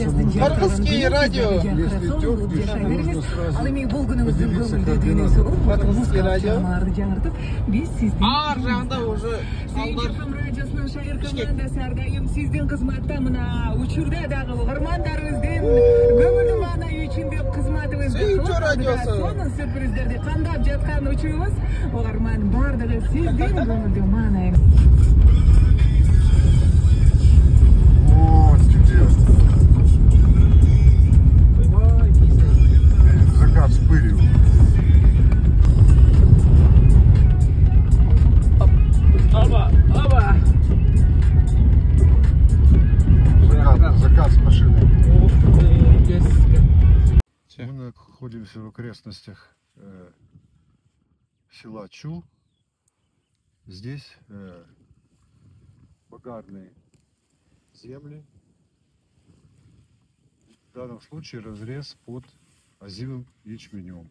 Кыргызский радио. Ал эми бул күнүңүздүн көңүлдүү дүйнөсү Кыргызский радио. жаңыртып, биз сиздин Ар жагында уже Шайыр радиосунун шайыр командасы ар дайым сиздин кызматта мына учурда дагы угармандарыбыздын көңүлдүү маанайы үчүн деп кызматыбызды Сүйүүчү радиосу. сонун сюрприздерди кандап жаткан учурубуз угарман бардыгы сиздин көңүлдүү маанайыңыз. Вот где. Закат с пылью. Оба. Закат с машиной. Все. Мы находимся в окрестностях села Чу. Здесь багарные земли. В данном случае разрез под озимым ячменем.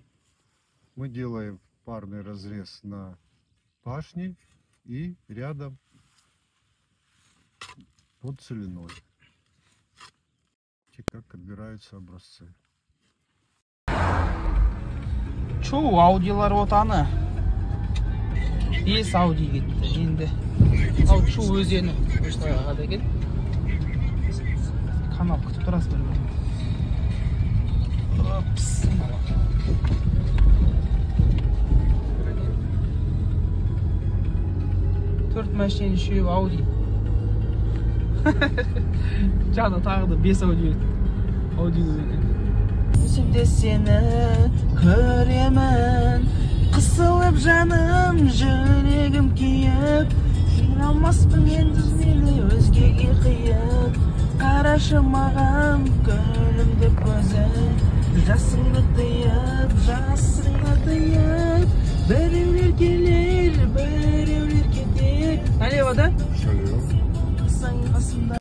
Мы делаем парный разрез на пашне и рядом под целиной. Как отбираются образцы. Чу аудиолар отаны. Ес ауди кетті енді. Ал Чу өзені Көштайға екен. Канал күтіп тұрасыз бір. Опс. Төрт машина үшеу ауди. Жаны тағы да 5 ауди екен. Өзімде сені көремін, қысылып жаным, жүрегім күйіп, қиналмаспын енді мені өзгеге қиып. Қарашы маған көңілімді көзің, жасыңды тыйып, біреулер келер, біреулер кетер. Налево, да? Шалево. Қасың қасымда